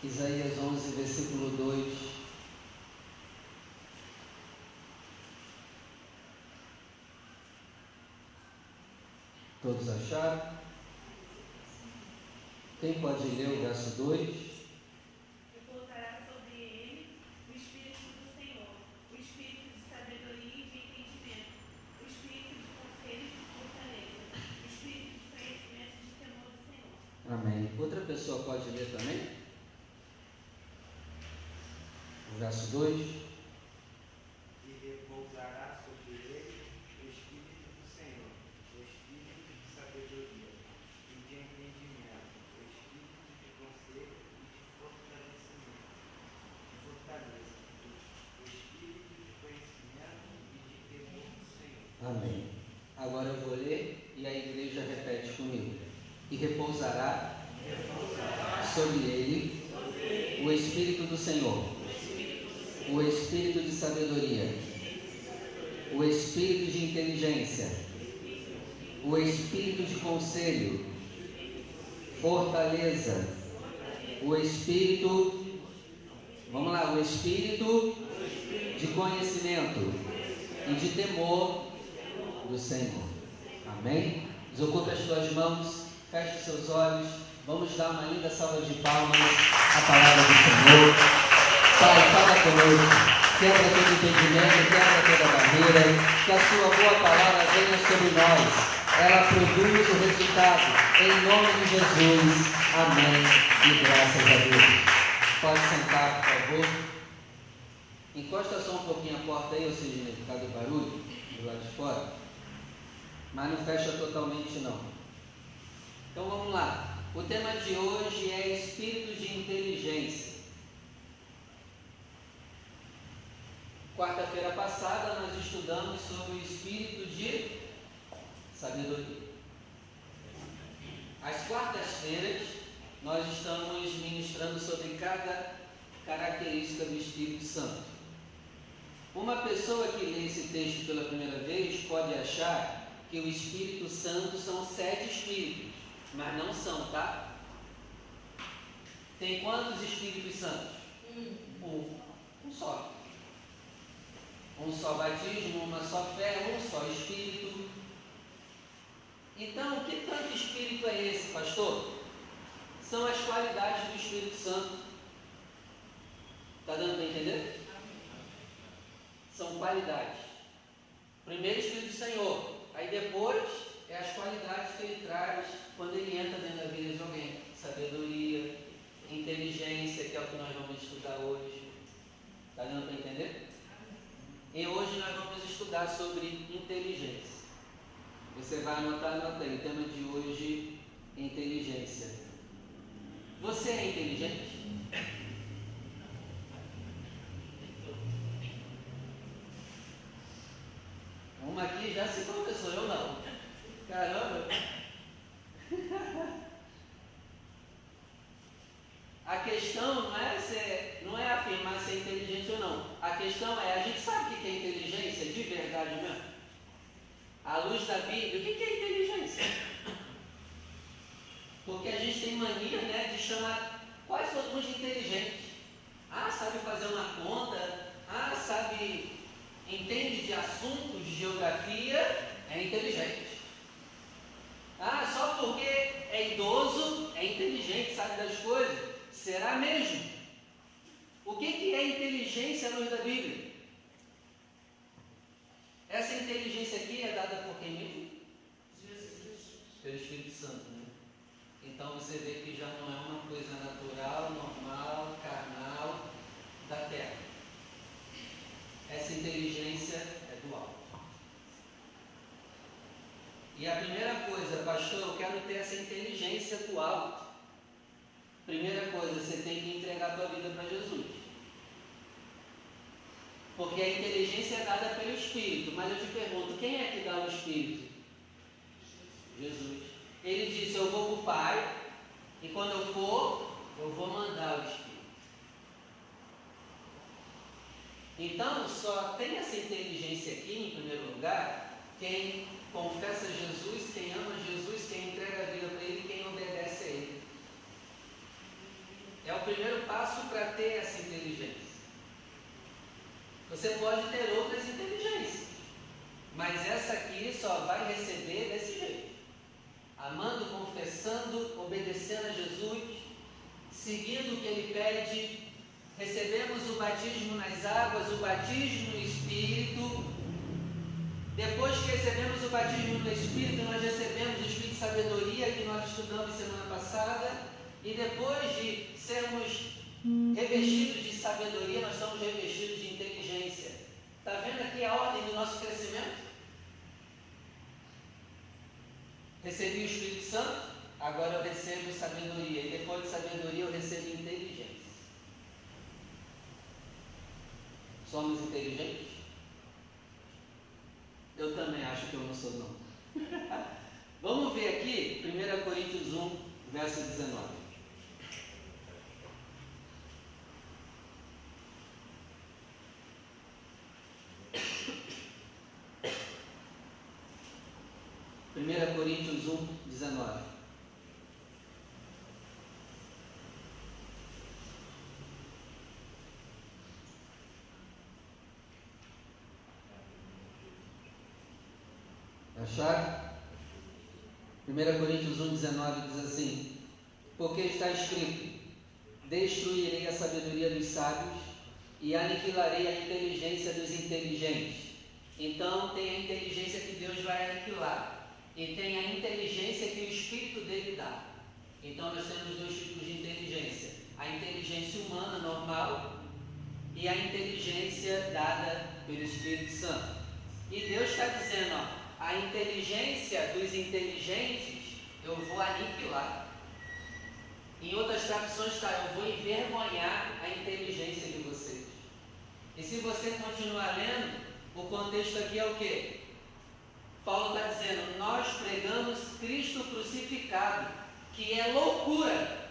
Isaías 11, versículo 2. Todos acharam? Quem pode ler o verso 2? Repousará sobre ele o Espírito do Senhor, o Espírito de sabedoria e de entendimento, o Espírito de conselho e de fortaleza, o Espírito de conhecimento e de temor do Senhor. Amém. Outra pessoa pode ler também? O verso 2. E repousará sobre ele o Espírito do Senhor, o Espírito de sabedoria e de entendimento, o Espírito de conselho e de fortaleza, o Espírito de conhecimento e de temor do Senhor. Amém. Agora eu vou ler e a igreja repete comigo. E repousará sobre ele o Espírito do Senhor, o Espírito de sabedoria, o Espírito de inteligência, o Espírito de conselho, fortaleza, o Espírito, vamos lá, o Espírito de conhecimento e de temor do Senhor. Amém? Desocupe as tuas mãos, feche os seus olhos, vamos dar uma linda salva de palmas à palavra do Senhor. Pai, fala conosco, quebra todo entendimento, quebra toda barreira, que a sua boa palavra venha sobre nós, ela produz o resultado, em nome de Jesus, amém, e graças a Deus. Pode sentar, por favor. Encosta só um pouquinho a porta aí, ou seja, por causa do barulho, do lado de fora, mas não fecha totalmente não. Então vamos lá, o tema de hoje é espírito de inteligência. Quarta-feira passada nós estudamos sobre o espírito de sabedoria. Às quartas-feiras nós estamos ministrando sobre cada característica do Espírito Santo. Uma pessoa que lê esse texto pela primeira vez pode achar que o Espírito Santo são 7 espíritos, mas não são, tá? Tem quantos Espíritos Santos? Um só. Um só batismo, uma só fé, um só Espírito. Então, que tanto Espírito é esse, pastor? São as qualidades do Espírito Santo. Está dando para entender? São qualidades. Primeiro, Espírito do Senhor. Aí depois, é as qualidades que ele traz quando ele entra dentro da vida de alguém. Sabedoria, inteligência, que é o que nós vamos estudar hoje. Está dando para entender? E hoje nós vamos estudar sobre inteligência. Você vai anotar, anota aí. O tema de hoje é inteligência. Você é inteligente? Uma aqui já se confessou, eu não. Caramba! A questão não é afirmar se é inteligente ou não. A questão é, a gente sabe o que é inteligência de verdade mesmo? À luz da Bíblia, o que é inteligência? Porque a gente tem mania, né, de chamar quase todo mundo de inteligente. Ah, sabe fazer uma conta. Ah, sabe, entende de assuntos, de geografia, é inteligente. Ah, só porque é idoso, é inteligente, sabe das coisas. Será mesmo? O que é inteligência à luz da Bíblia? Essa inteligência aqui é dada por quem mesmo? Jesus. Pelo Espírito Santo, né? Então você vê que já não é uma coisa natural, normal, carnal, da terra. Essa inteligência é do alto. E a primeira coisa, pastor, eu quero ter essa inteligência do alto. Primeira coisa, você tem que entregar a tua vida para Jesus. Porque a inteligência é dada pelo Espírito. Mas eu te pergunto, quem é que dá o Espírito? Jesus. Ele disse, eu vou para o Pai, e quando eu for, eu vou mandar o Espírito. Então, só tem essa inteligência aqui, em primeiro lugar, quem confessa Jesus, quem ama Jesus, quem entrega a vida para Ele, quem obedece a Ele. É o primeiro passo Você pode ter outras inteligências, mas essa aqui só vai receber desse jeito: amando, confessando, obedecendo a Jesus, seguindo o que Ele pede. Recebemos o batismo nas águas, o batismo no Espírito. Depois que recebemos o batismo no Espírito, nós recebemos o Espírito de sabedoria, que nós estudamos semana passada. E depois de sermos revestidos de sabedoria, nós somos revestidos de inteligência. Está vendo aqui a ordem do nosso crescimento? Recebi o Espírito Santo, agora eu recebo sabedoria. E depois de sabedoria eu recebo inteligência. Somos inteligentes? Eu também acho que eu não sou, não. Vamos ver aqui, 1 Coríntios 1, verso 19. Primeira Coríntios 1, 19. Acharam? 1 Coríntios 1, 19 diz assim: porque está escrito: destruirei a sabedoria dos sábios e aniquilarei a inteligência dos inteligentes. Então tem a inteligência que Deus vai aniquilar e tem a inteligência que o Espírito dele dá. Então nós temos dois tipos de inteligência: a inteligência humana normal e a inteligência dada pelo Espírito Santo. E Deus está dizendo, ó, a inteligência dos inteligentes eu vou aniquilar. Em outras traduções está: eu vou envergonhar a inteligência de vocês. E se você continuar lendo, o contexto aqui é o quê? Paulo está dizendo: nós pregamos Cristo crucificado, que é loucura.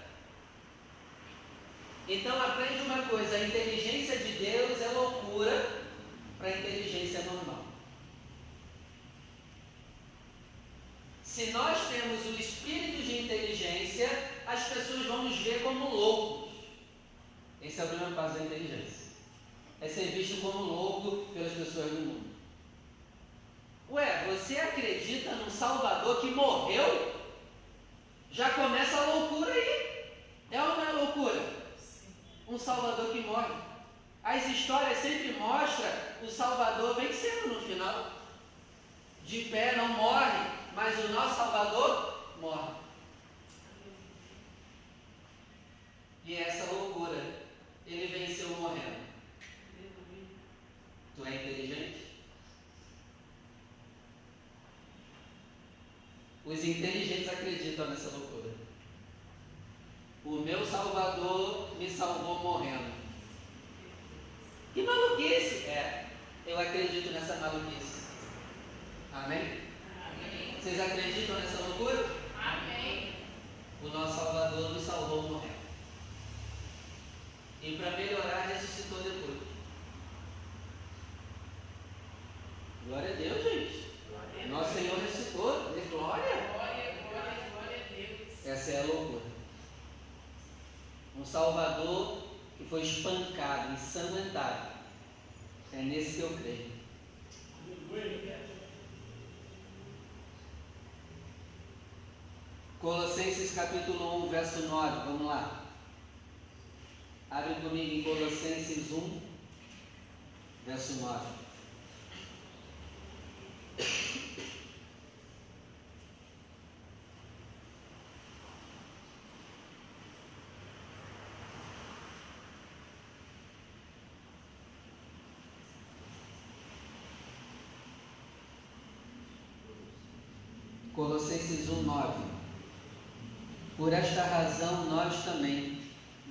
Então aprende uma coisa: a inteligência de Deus é loucura para a inteligência normal. Se nós temos o espírito de inteligência, as pessoas vão nos ver como loucos. Esse é o primeiro passo da inteligência: é ser visto como louco pelas pessoas do mundo. Ué, você acredita num Salvador que morreu? Já começa a loucura aí. É ou não é loucura? Um Salvador que morre. As histórias sempre mostram o Salvador vencendo no final. De pé, não morre, mas o nosso Salvador morre. E essa loucura, ele venceu morrendo. Tu é inteligente? Os inteligentes acreditam nessa loucura. O meu Salvador me salvou morrendo. Que maluquice! É, eu acredito nessa maluquice. Amém? Amém. Vocês acreditam nessa loucura? Amém. O nosso Salvador nos salvou morrendo. E para melhorar, ressuscitou depois. Glória a Deus, gente. Glória. Nosso Senhor ressuscitou. Glória. Glória, glória, glória a Deus. Essa é a loucura. Um Salvador que foi espancado, ensanguentado. É nesse que eu creio. Colossenses capítulo 1, verso 9, vamos lá. Abre comigo em Colossenses 1, verso 9. Colossenses 1, 9. Por esta razão nós também,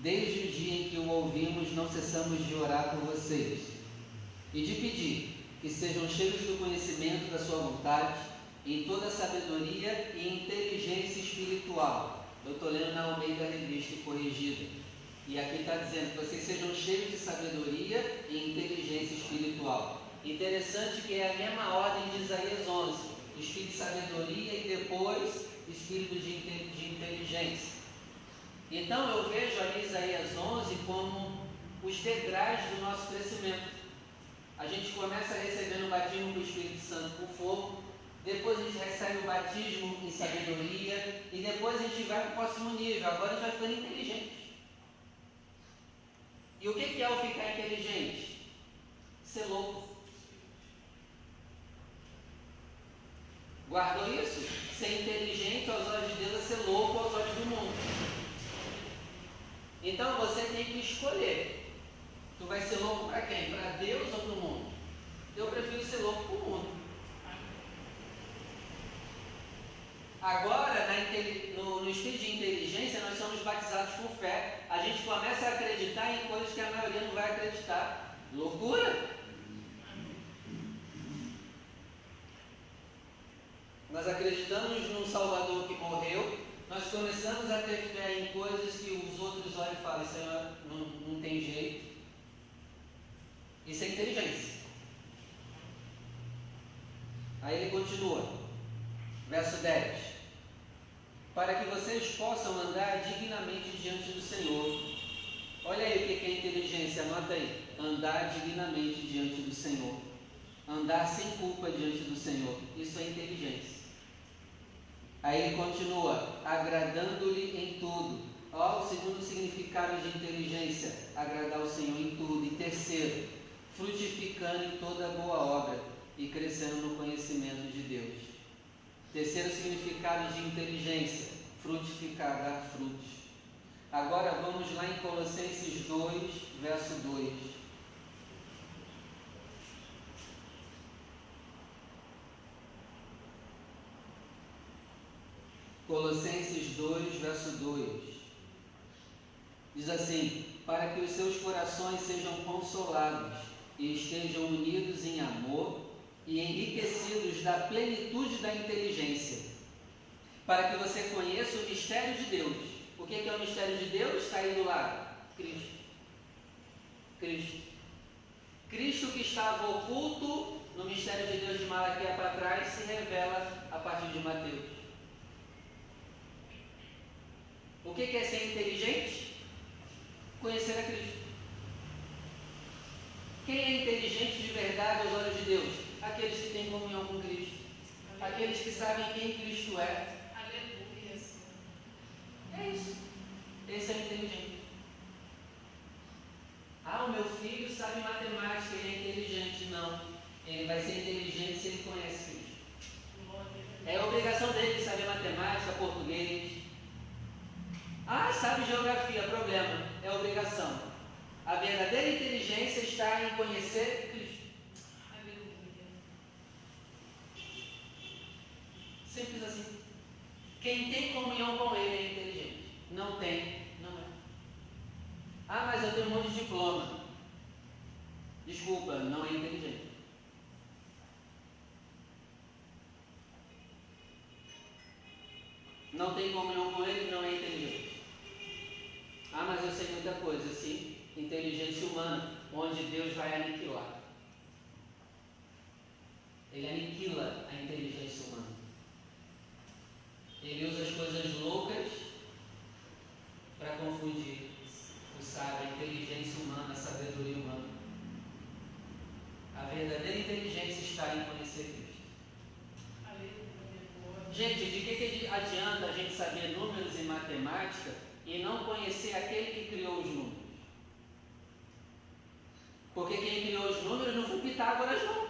desde o dia em que o ouvimos, não cessamos de orar por vocês e de pedir que sejam cheios do conhecimento da sua vontade, em toda sabedoria e inteligência espiritual. Eu estou lendo na Almeida Revista Corrigida. E aqui está dizendo que vocês sejam cheios de sabedoria e inteligência espiritual. Interessante que é a mesma ordem de Isaías 11. Espírito de sabedoria e depois espírito de inteligência. Então eu vejo ali Isaías 11 como os degraus do nosso crescimento. A gente começa recebendo o batismo do Espírito Santo com fogo, depois a gente recebe o batismo em sabedoria, e depois a gente vai para o próximo nível. Agora a gente vai ficando inteligente. E o que é o ficar inteligente? Ser louco. Guardou isso? Ser inteligente aos olhos de Deus é ser louco aos olhos do mundo. Então você tem que escolher. Tu vai ser louco para quem? Para Deus ou para o mundo? Eu prefiro ser louco para o mundo. Agora, no espírito de inteligência, nós somos batizados com fé. A gente começa a acreditar em coisas que a maioria não vai acreditar. Loucura! Nós acreditamos num Salvador que morreu, nós começamos a ter fé em coisas que os outros olham e falam, Senhor, não tem jeito. Isso é inteligência. Aí ele continua, verso 10. Para que vocês possam andar dignamente diante do Senhor. Olha aí o que é inteligência, anota aí. Andar dignamente diante do Senhor. Andar sem culpa diante do Senhor. Isso é inteligência. Aí ele continua, agradando-lhe em tudo. Ó, o segundo significado de inteligência, agradar o Senhor em tudo. E terceiro, frutificando em toda boa obra e crescendo no conhecimento de Deus. Terceiro significado de inteligência, frutificar, dar frutos. Agora vamos lá em Colossenses 2, verso 2. Colossenses 2, verso 2. Diz assim, para que os seus corações sejam consolados e estejam unidos em amor e enriquecidos da plenitude da inteligência, para que você conheça o mistério de Deus. O que é o mistério de Deus? Está aí do lado. Cristo. Cristo que estava oculto no mistério de Deus de Malaquias para trás, se revela a partir de Mateus. O que é ser inteligente? Conhecer a Cristo. Quem é inteligente de verdade aos olhos de Deus? Aqueles que têm comunhão com Cristo. Aqueles que sabem quem Cristo é. Aleluia. É isso. Esse é inteligente. Ah, o meu filho sabe matemática, ele é inteligente. Não. Ele vai ser inteligente se ele conhece Cristo. É obrigação dele saber matemática, português. Ah, sabe geografia, problema. É obrigação. A verdadeira inteligência está em conhecer Cristo. Aleluia. Simples assim. Quem tem comunhão com Ele é inteligente. Não tem, não é. Ah, mas eu tenho um monte de diploma. Desculpa, não é inteligente. Não tem comunhão com Ele, não é inteligente. Ah, mas eu sei muita coisa, sim. Inteligência humana, onde Deus vai aniquilar. Ele aniquila a inteligência humana. Ele usa as coisas loucas para confundir o sábio, a inteligência humana, a sabedoria humana. A verdadeira inteligência está em conhecer Cristo. Gente, de que adianta a gente saber números e matemática e não conhecer aquele que criou os números? Porque quem criou os números não foi Pitágoras, não.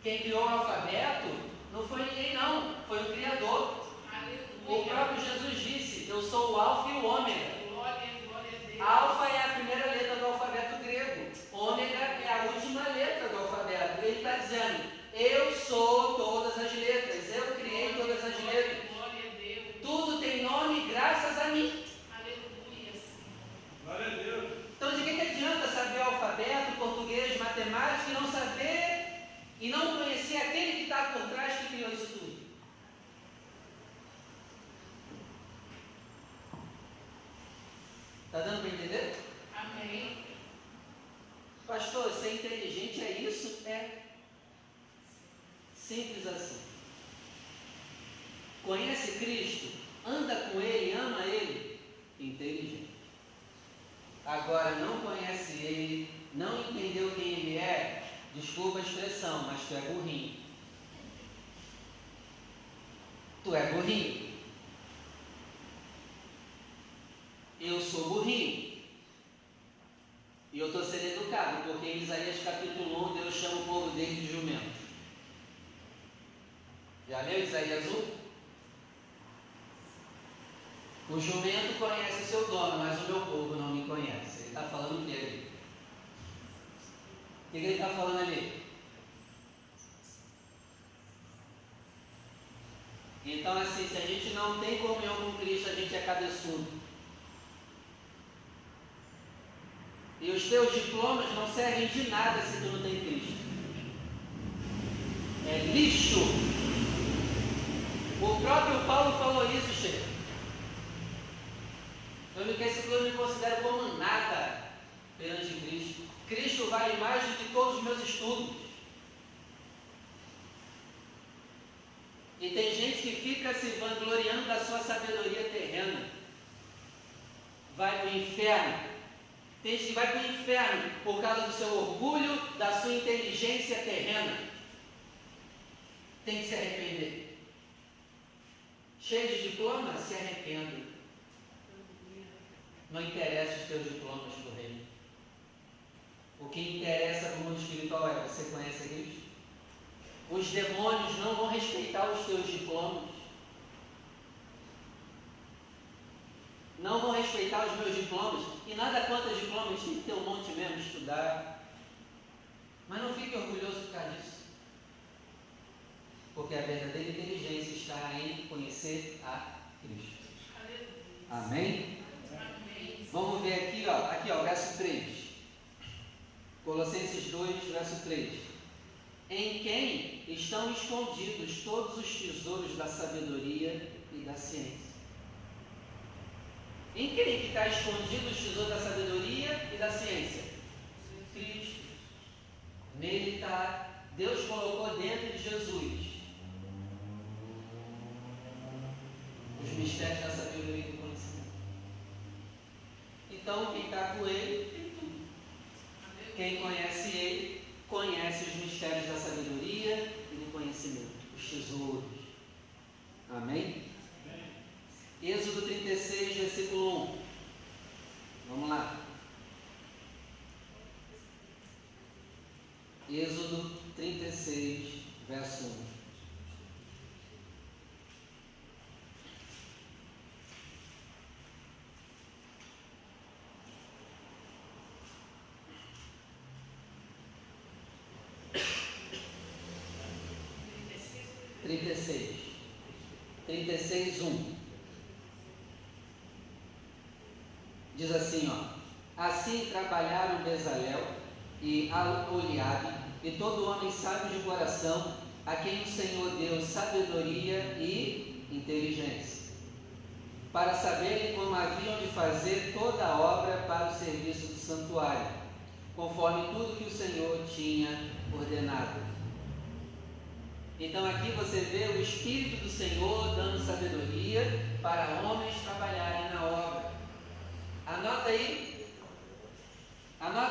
Quem criou o alfabeto não foi ninguém, não. Foi o Criador. Aleluia. O próprio Jesus disse, eu sou o Alfa e o Ômega. Glória a Deus. Alfa é a primeira letra do alfabeto grego. Ômega é a última letra do alfabeto. Ele está dizendo, eu sou todas as letras. Eu criei todas as letras. Glória a Deus. Tudo tem nome graças a mim. Aleluia. Glória a Deus. Então de que adianta saber alfabeto, português, matemática e não saber e não conhecer aquele que está por trás que criou isso tudo? Está dando para entender? Amém. Pastor, ser inteligente é isso? É simples assim. Conhece Cristo, anda com Ele, ama Ele, inteligente. Agora não conhece Ele, não entendeu quem Ele é, eu sou burrinho. E eu estou sendo educado, porque em Isaías capítulo 1, Deus chama o povo dele de jumento. Já leu Isaías 1? O jumento conhece seu dono, mas o meu povo não me conhece. Ele está falando o que ali? O que ele está falando ali? Então, assim, se a gente não tem comunhão com Cristo, a gente é cabeçudo. E os teus diplomas não servem de nada se tu não tem Cristo. É lixo. O próprio Paulo falou isso, chefe. Eu me considero como nada perante Cristo. Cristo vale mais do que todos os meus estudos. E tem gente que fica se vangloriando da sua sabedoria terrena. Vai para o inferno. Tem gente que vai para o inferno por causa do seu orgulho, da sua inteligência terrena. Tem que se arrepender. Cheio de diploma, se arrependa. Não interessa os teus diplomas do reino. O que interessa no mundo espiritual é: você conhece a Cristo? Os demônios não vão respeitar os teus diplomas. Não vão respeitar os meus diplomas. E nada contra diplomas, tem que ter um monte mesmo, estudar. Mas não fique orgulhoso por causa disso. Porque a verdadeira inteligência está em conhecer a Cristo. Amém? Amém. Vamos ver aqui, verso 3. Colossenses 2, verso 3. Em quem estão escondidos todos os tesouros da sabedoria e da ciência. Em quem que está escondido os tesouros da sabedoria e da ciência? Cristo. Nele está. Deus colocou dentro de Jesus os mistérios da sabedoria e do conhecimento. Então, quem está com Ele tem tudo. Quem conhece Ele, conhece os mistérios da sabedoria e do conhecimento, os tesouros. Amém? Êxodo 36, versículo 1. Vamos lá. Êxodo 36, verso 1. Trinta e seis, 1. Diz assim, assim trabalharam Bezalel e Aholiabe e todo homem sábio de coração, a quem o Senhor deu sabedoria e inteligência, para saberem como haviam de fazer toda a obra para o serviço do santuário, conforme tudo que o Senhor tinha ordenado. Então aqui você vê o Espírito do Senhor dando sabedoria para homens trabalharem na obra. Anota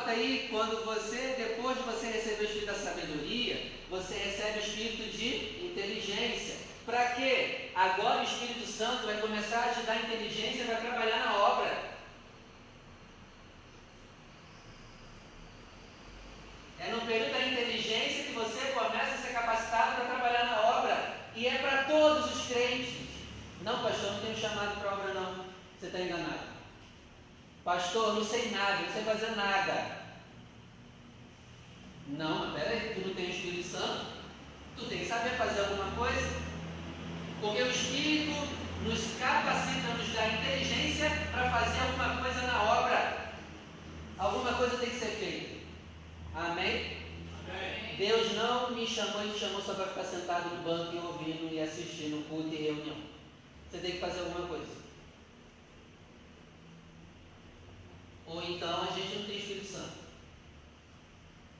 aí, quando você, depois de você receber o Espírito da sabedoria, você recebe o Espírito de inteligência. Para quê? Agora o Espírito Santo vai começar a te dar inteligência para trabalhar na obra. É no período da inteligência que você começa a ser capacitado para trabalhar na obra. E é para todos os crentes. Não, pastor, não tenho chamado para obra não. Você está enganado. Pastor, não sei nada, não sei fazer nada. Não, mas peraí, tu não tem o Espírito Santo? Tu tem que saber fazer alguma coisa. Porque o Espírito nos capacita, nos dá inteligência para fazer alguma coisa na obra. Alguma coisa tem que ser feita. Amém? Amém. Deus não me chamou e te chamou só para ficar sentado no banco e ouvindo e assistindo culto e reunião. Você tem que fazer alguma coisa. Ou então a gente não tem Espírito Santo.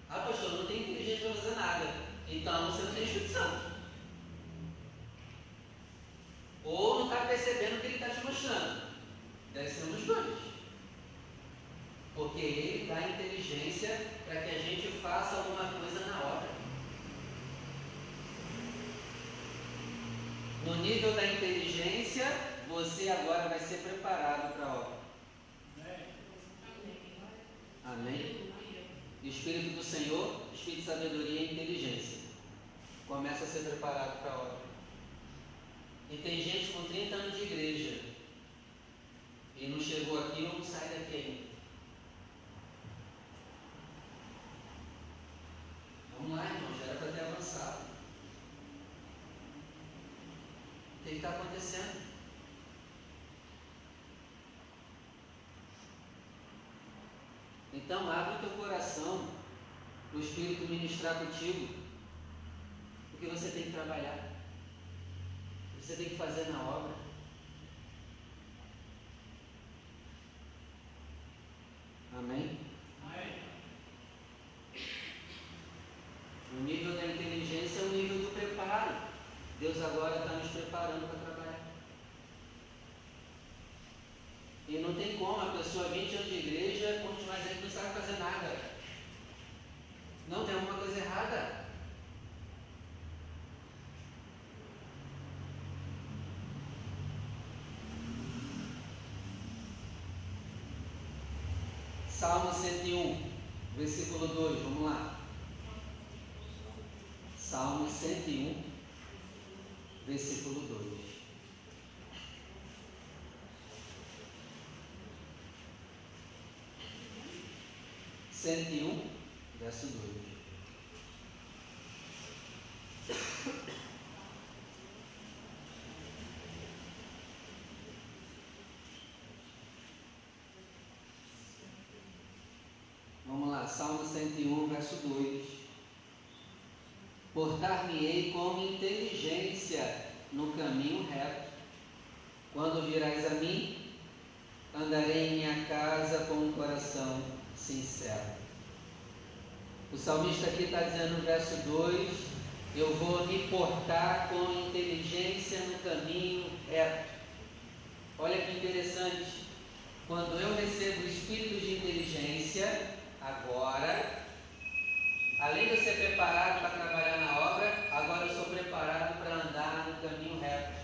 Ah, pastor, não tem inteligência para fazer nada. Então você não tem Espírito Santo. Ou não está percebendo o que ele está te mostrando. Deve ser um dos dois. Porque ele dá inteligência para que a gente faça alguma coisa na obra. No nível da inteligência, você agora vai ser preparado para a obra. Espírito do Senhor, Espírito de sabedoria e inteligência. Começa a ser preparado para a obra. E tem gente com 30 anos de igreja e não chegou aqui ou não sai daqui ainda. Vamos lá, irmão, já era para ter avançado. O que está acontecendo? Então, abre o teu coração para o Espírito ministrar contigo, porque você tem que trabalhar, você tem que fazer na obra. Amém? Amém. O nível da inteligência é o nível do preparo. Deus agora está nos preparando para trabalhar. E não tem como a pessoa 20 anos de igreja continuar dizendo que não sabe fazer nada. Não, tem alguma coisa errada. Salmo 101, versículo 2, vamos lá. Salmo 101, versículo 2. Cento e um, verso 2. Vamos lá, Salmo 101, verso 2. Portar-me-ei com inteligência no caminho reto. Quando virás a mim, andarei em minha casa com um coração sincero. O salmista aqui está dizendo no verso 2: eu vou me portar com inteligência no caminho reto. Olha que interessante. Quando eu recebo o espírito de inteligência, agora, além de eu ser preparado para trabalhar na obra, agora eu sou preparado para andar no caminho reto.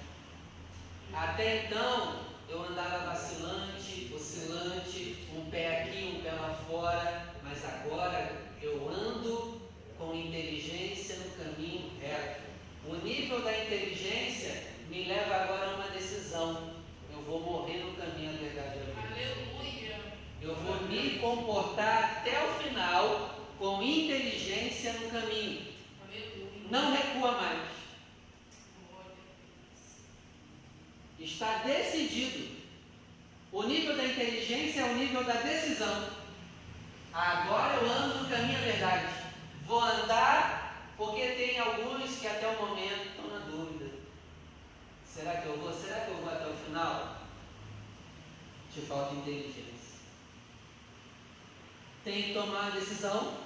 Até então, eu andava vacilante, oscilante, um pé aqui, um pé lá fora, mas agora eu ando com inteligência no caminho reto. O nível da inteligência me leva agora a uma decisão. Eu vou morrer no caminho da verdade da vida. Aleluia! Eu vou me comportar até o final com inteligência no caminho. Aleluia! Não recua mais. Está decidido. O nível da inteligência é o nível da decisão. Agora eu ando no caminho da verdade. Vou andar, porque tem alguns que até o momento estão na dúvida. Será que eu vou? Será que eu vou até o final? Te falta inteligência. Tem que tomar a decisão.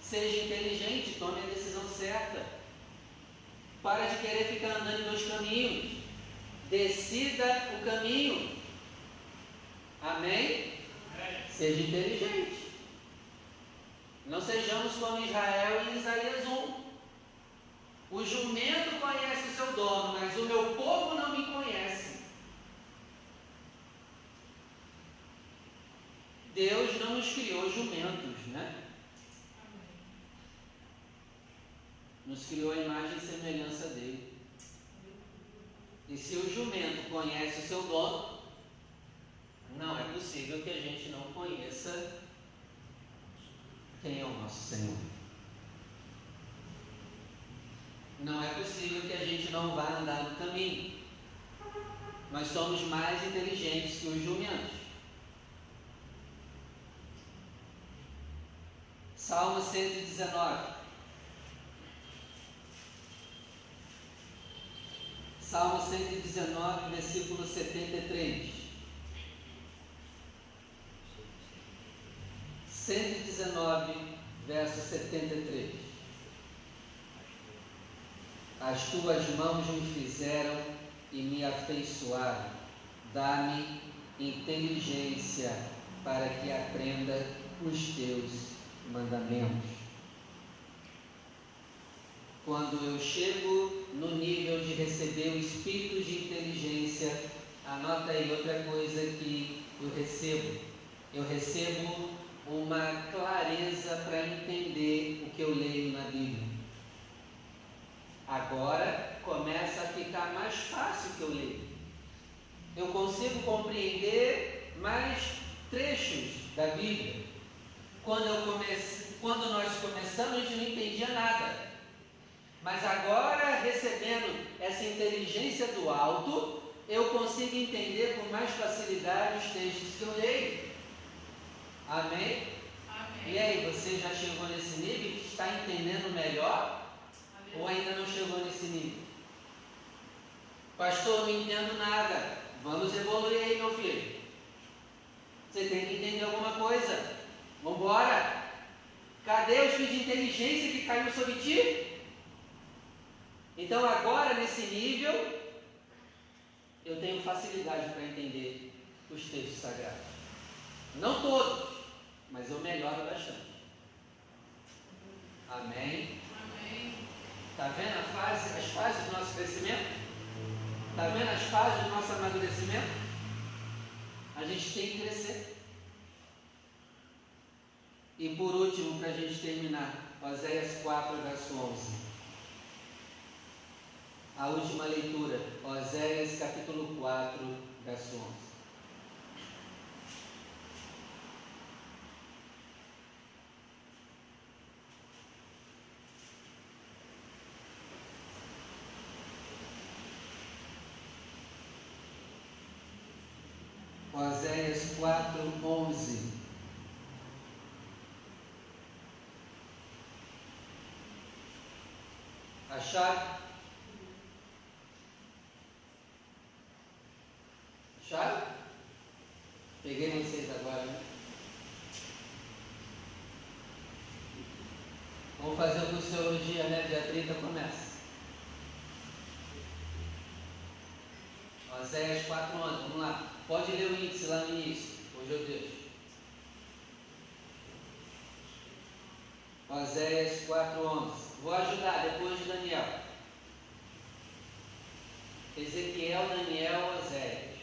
Seja inteligente, tome a decisão certa. Para de querer ficar andando em dois caminhos. Decida o caminho. Amém? Seja inteligente. Não sejamos como Israel em Isaías 1. O jumento conhece o seu dono, mas o meu povo não me conhece. Deus não nos criou jumentos, né? Nos criou a imagem e semelhança dele. E se o jumento conhece o seu dono, não é possível que a gente não conheça quem é o nosso Senhor. Não é possível que a gente não vá andar no caminho. Nós somos mais inteligentes que os jumentos. Salmo 119. Salmo 119, versículo 73. 119, verso 73. As tuas mãos me fizeram e me afeiçoaram. Dá-me inteligência para que aprenda os teus mandamentos. Quando eu chego no nível de receber o espírito de inteligência, anota aí outra coisa que eu recebo. Eu recebo uma clareza para entender o que eu leio na Bíblia. Agora começa a ficar mais fácil o que eu leio. Eu consigo compreender mais trechos da Bíblia. Quando nós começamos, a gente não entendia nada. Mas agora, recebendo essa inteligência do alto, eu consigo entender com mais facilidade os textos que eu leio. Amém? Amém. E aí, você já chegou nesse nível que está entendendo melhor? Amém. Ou ainda não chegou nesse nível? Pastor, não entendo nada. Vamos evoluir aí, meu filho. Você tem que entender alguma coisa. Vamos embora. Cadê os fios de inteligência que caiu sobre ti? Então agora, nesse nível, eu tenho facilidade para entender os textos sagrados. Não todos, mas eu melhoro bastante. Amém? Amém. Está vendo as fases do nosso crescimento? Está vendo as fases do nosso amadurecimento? A gente tem que crescer. E por último, para a gente terminar, Oséias 4, verso 11. A última leitura, Oséias capítulo 4, verso 11. Oséias 4, 11. Acharam? Acharam? Peguei vocês agora, né? Vamos fazer o curso de teologia, né? Dia 30 começa. Oséias 4, 11. Vamos lá. Pode ler o índice lá no início. Hoje eu deixo. Oséias 4, 11. Vou ajudar depois de Daniel. Ezequiel, Daniel, Oséias.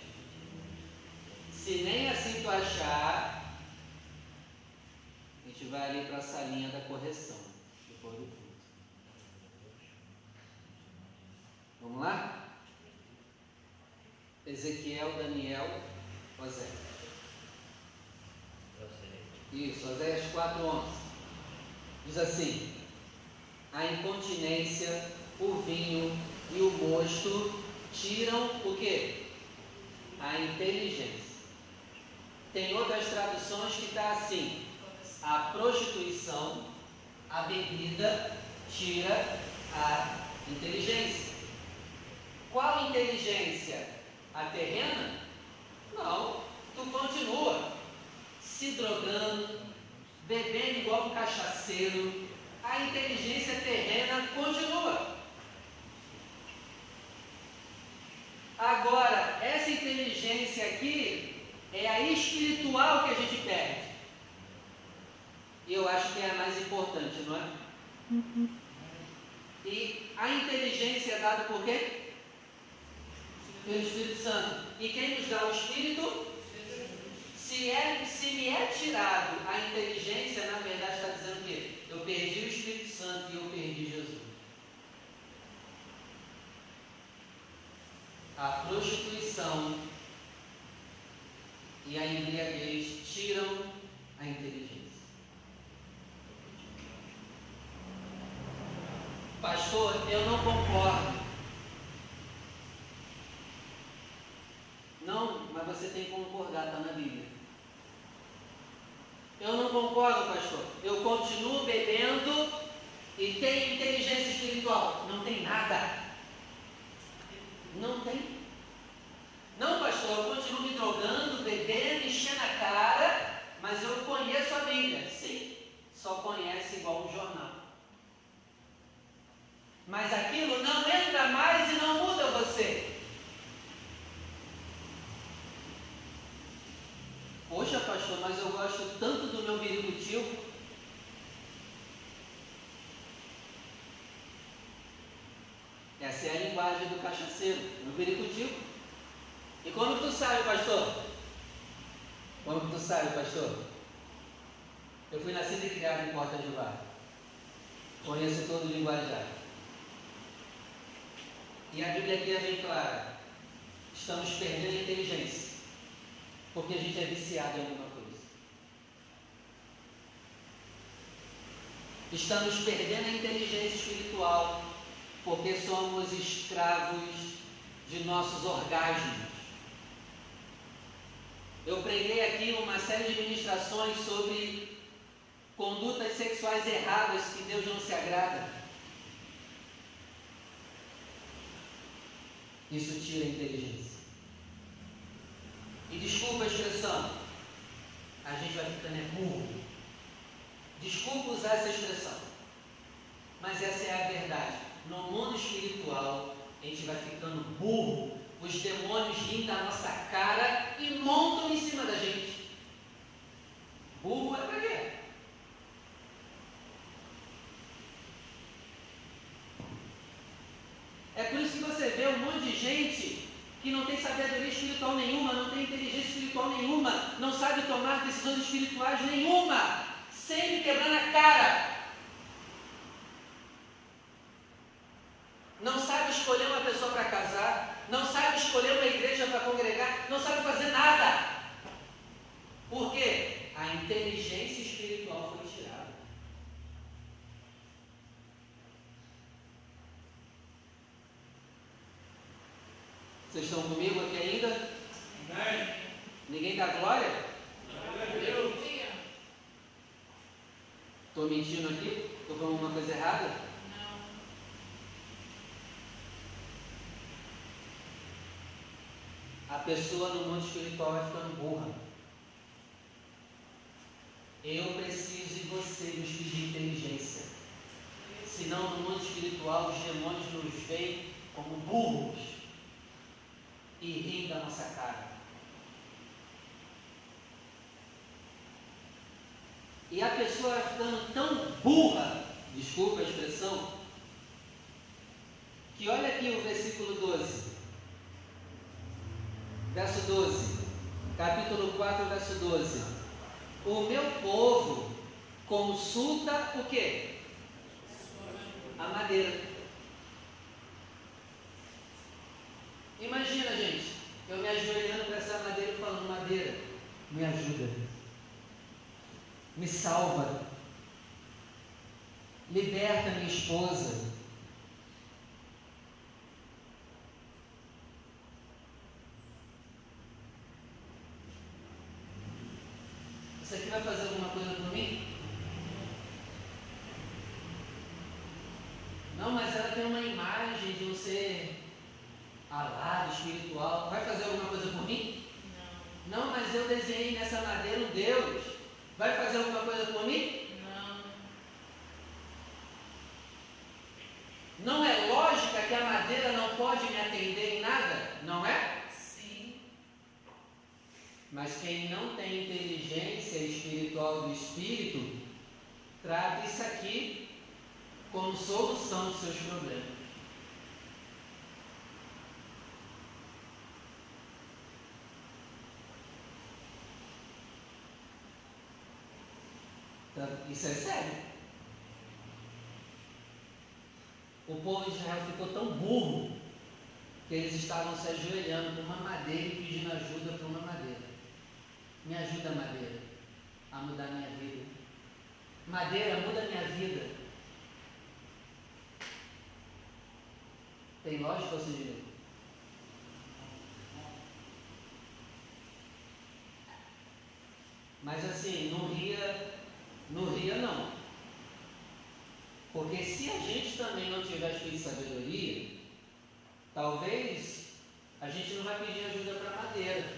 Se nem assim tu achar, a gente vai ali para a salinha da correção, depois do culto. Vamos lá? Ezequiel, Daniel, Oséias. Isso, Oséias 4, 11. Diz assim: a incontinência, o vinho e o mosto tiram o quê? A inteligência. Tem outras traduções que está assim: a prostituição, a bebida tira a inteligência. Qual inteligência? A terrena? Não, tu continua se drogando, bebendo igual um cachaceiro, a inteligência terrena continua. Agora, essa inteligência aqui é a espiritual que a gente perde. E eu acho que é a mais importante, não é? E a inteligência é dada por quê? Pelo Espírito Santo. E quem nos dá o Espírito? Se me é tirado a inteligência, na verdade está dizendo o quê? Eu perdi o Espírito Santo e eu perdi Jesus. A prostituição e a embriaguez tiram a inteligência. Pastor, eu não concordo. Não, mas você tem que concordar, está na Bíblia. Eu não concordo, pastor. Eu continuo bebendo e tenho inteligência espiritual. Não tem nada. Não tem. Não, pastor, eu continuo me drogando, bebendo, enchendo a cara, mas eu conheço a Bíblia. Sim, só conhece igual um jornal. Mas aquilo não entra mais e não muda você. Poxa, pastor, mas eu gosto tanto do meu biricutico. Essa é a linguagem do cachaceiro, no biricutico. E como que tu sabe, pastor? Como que tu sabe, pastor? Eu fui nascido e criado em Porta de Bar. Conheço todo o linguajar. E a Bíblia aqui é bem clara. Estamos perdendo a inteligência, porque a gente é viciado em alguma coisa. Estamos perdendo a inteligência espiritual, porque somos escravos de nossos orgasmos. Eu preguei aqui uma série de ministrações sobre condutas sexuais erradas que Deus não se agrada. Isso tira a inteligência. E desculpa a expressão, a gente vai ficando burro. Desculpa usar essa expressão, mas essa é a verdade. No mundo espiritual, a gente vai ficando burro. Os demônios riem da nossa cara e montam em cima da gente. Burro é pra quê? É por isso que você vê um monte de gente que não tem sabedoria espiritual nenhuma, não tem inteligência espiritual nenhuma, não sabe tomar decisões espirituais nenhuma, sempre quebrando a cara. Não sabe escolher uma pessoa para casar, não sabe escolher uma igreja para congregar, não sabe fazer nada. Por quê? A inteligência espiritual foi tirada. Vocês estão comigo aqui ainda? Amém. Ninguém dá glória? Estou mentindo aqui? Estou falando alguma coisa errada? A pessoa no mundo espiritual vai ficando burra. Eu preciso de você nos pedir inteligência. Senão no mundo espiritual os demônios nos veem como burros e riem da nossa cara. E a pessoa vai ficando tão burra, desculpa a expressão, que olha aqui o versículo 12. Verso 12, capítulo 4, verso 12. O meu povo consulta o quê? A madeira. Imagina, gente, eu me ajoelhando para essa madeira e falando: madeira, me ajuda, me salva, liberta minha esposa. Isso aqui vai fazer alguma coisa por mim? Não, mas ela tem uma imagem de um ser alado, espiritual. Vai fazer alguma coisa por mim? Não, mas eu desenhei nessa madeira um Deus. Vai fazer alguma coisa por mim? Não é lógica que a madeira não pode me atender em nada? Não é? Sim. Mas quem não tem inteligência espiritual do Espírito, trata isso aqui como solução dos seus problemas. Isso é sério. O povo de Israel ficou tão burro que eles estavam se ajoelhando por uma madeira e pedindo ajuda para uma madeira. Me ajuda, madeira, a mudar minha vida. Madeira, muda minha vida. Tem lógica ou sim? Mas assim, não ria não. Porque se a gente também não tiver espírito de sabedoria, talvez a gente não vai pedir ajuda para madeira.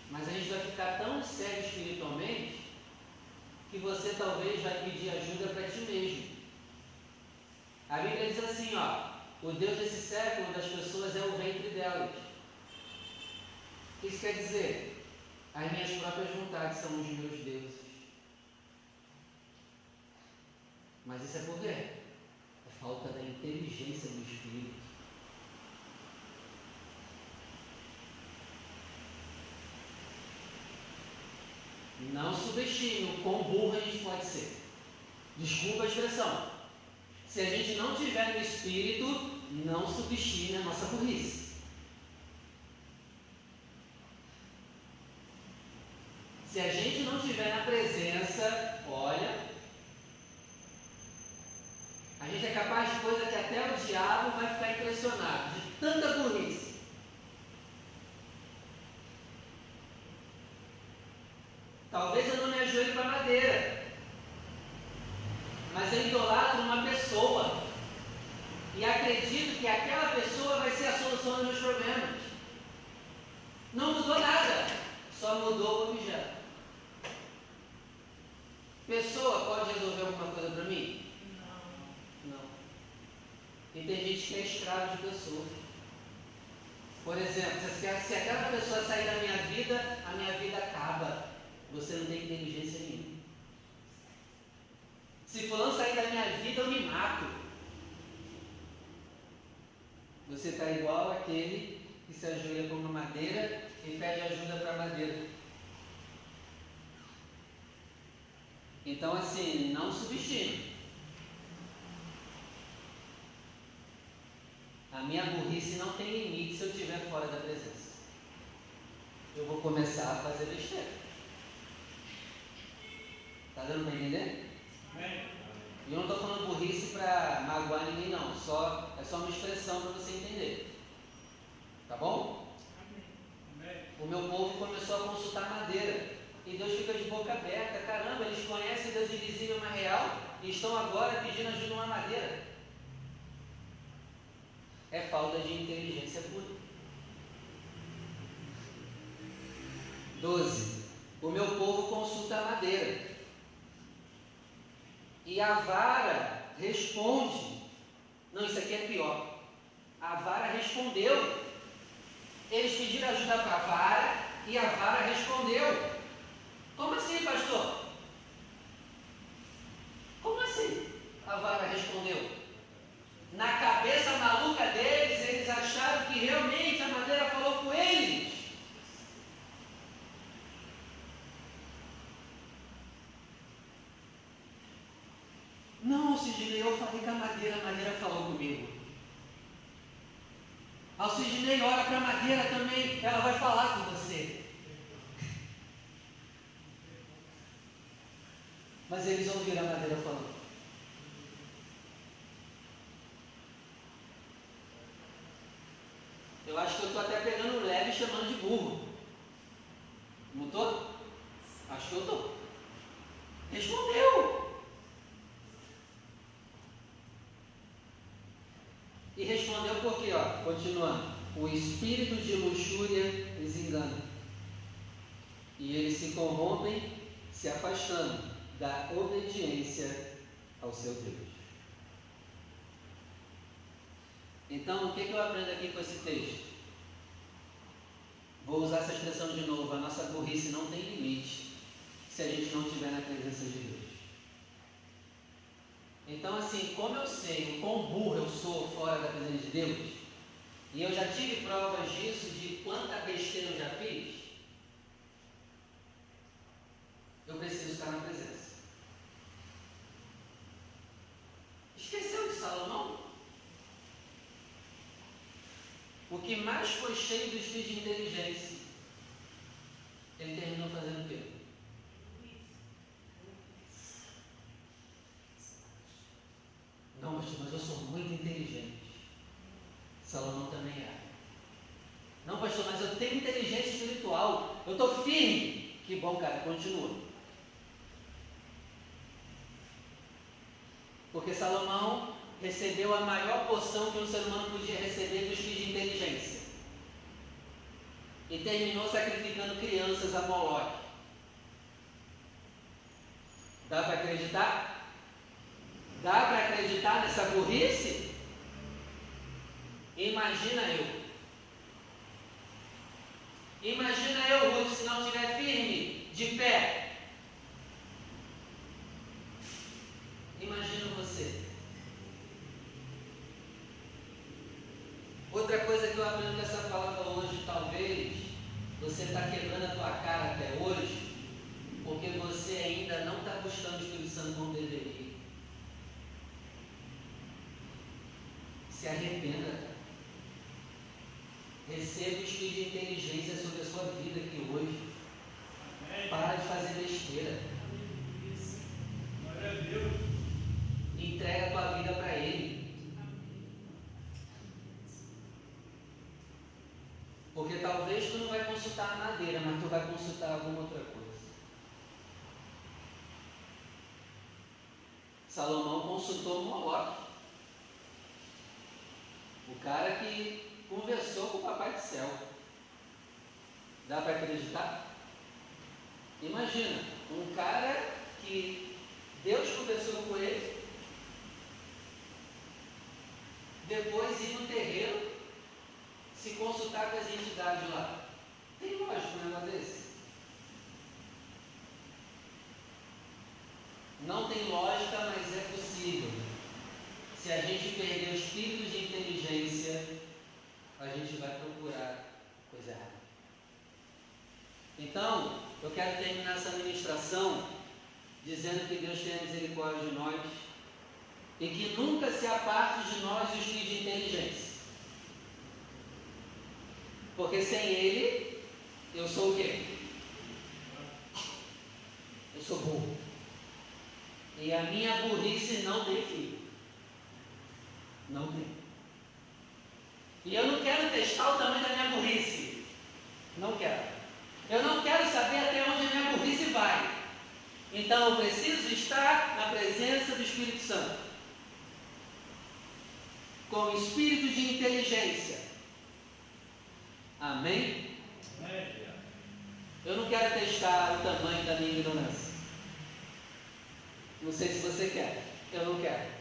Mas a gente vai ficar tão cego espiritualmente que você talvez vai pedir ajuda para ti mesmo. A Bíblia diz assim, o Deus desse século das pessoas é o ventre delas. O que isso quer dizer? As minhas próprias vontades são os meus deuses. Mas isso é por quê? É falta da inteligência do Espírito. Não quão burro a gente pode ser. Desculpa a expressão. Se a gente não tiver no Espírito, não subestime a nossa burrice. Se a gente não tiver na presença, olha, a gente é capaz de coisa que até o diabo vai ficar impressionado, de tanta burrice. Talvez eu não me ajoelhe para madeira, mas eu idolatro uma pessoa e acredito que aquela pessoa vai ser a solução dos meus problemas. Não mudou nada, só mudou o objeto. Pessoa pode resolver alguma coisa para mim? Não. E tem gente que é escravo de pessoa. Por exemplo, se aquela pessoa sair da minha vida, a minha vida acaba. Você não tem inteligência nenhuma. Se fulano sair da minha vida, eu me mato. Você está igual àquele que se ajoelha por uma madeira e pede ajuda para a madeira. Então, assim, não subestime. A minha burrice não tem limite se eu estiver fora da presença. Eu vou começar a fazer besteira. Está dando para entender? E eu não estou falando burrice para magoar ninguém, não. É só uma expressão para você entender. Tá bom? O meu povo começou a consultar madeira. E Deus fica de boca aberta. Caramba, eles conhecem Deus invisível, mas real, e estão agora pedindo ajuda numa madeira. É falta de inteligência pura. 12. O meu povo consulta a madeira. E a vara responde. Não, isso aqui é pior. A vara respondeu. Eles pediram ajuda para a vara e a vara respondeu. Como assim, pastor? Como assim? A vara respondeu. Na cabeça maluca deles, eles acharam que realmente a madeira falou com eles. Não, Sidney, eu falei com a madeira falou comigo. Ao Sidney, olha para a madeira também, ela vai falar com você. Mas eles ouviram a madeira falando. Eu acho que eu estou até pegando leve e chamando de burro. Não estou? Acho que eu estou. Respondeu. E respondeu por quê? Continuando. O espírito de luxúria os engana. E eles se corrompem, se afastando da obediência ao seu Deus. Então, o que eu aprendo aqui com esse texto? Vou usar essa expressão de novo. A nossa burrice não tem limite se a gente não estiver na presença de Deus. Então, assim, como eu sei o quão burro eu sou fora da presença de Deus, e eu já tive provas disso, de quanta besteira eu já fiz, eu preciso estar na presença. Esqueceu de Salomão? O que mais foi cheio dos filhos de inteligência, ele terminou fazendo o quê? Não, mas eu sou muito inteligente. Salomão também é. Não, pastor, mas eu tenho inteligência espiritual. Eu estou firme. Que bom, cara, continua. Porque Salomão recebeu a maior porção que um ser humano podia receber dos filhos de inteligência. E terminou sacrificando crianças a Moloque. Dá para acreditar? Dá para acreditar nessa burrice? Imagina eu. Imagina eu, Ruth, se não estiver firme, de pé. Imagina você. Outra coisa que eu aprendo com essa palavra hoje, talvez você está quebrando a tua cara até hoje, porque porque você ainda não está buscando o Espírito Santo como deveria. Se arrependa. Receba o Espírito de inteligência sobre a sua vida aqui hoje. Para de fazer besteira. Glória a Deus. Entrega a tua vida para Ele. Porque talvez tu não vai consultar a madeira, mas tu vai consultar alguma outra coisa. Salomão consultou Moloque, o cara que conversou com o Papai do Céu. Dá para acreditar? Imagina, um cara que Deus conversou com ele, depois ir no terreiro, se consultar com as entidades lá. Tem lógico um negócio desse? Não tem lógica, mas é possível. Se a gente perder o espírito de inteligência, a gente vai procurar coisa errada. Então, eu quero terminar essa ministração dizendo que Deus tenha misericórdia de nós e que nunca se aparte de nós o espírito de inteligência. Porque sem Ele, eu sou o quê? Eu sou burro. E a minha burrice não tem fim. Não tem. E eu não quero testar o tamanho da minha burrice. Não quero. Eu não quero saber até onde a minha burrice vai. Então eu preciso estar na presença do Espírito Santo. Com espírito de inteligência. Amém? Eu não quero testar o tamanho da minha ignorância. Não sei se você quer. Eu não quero.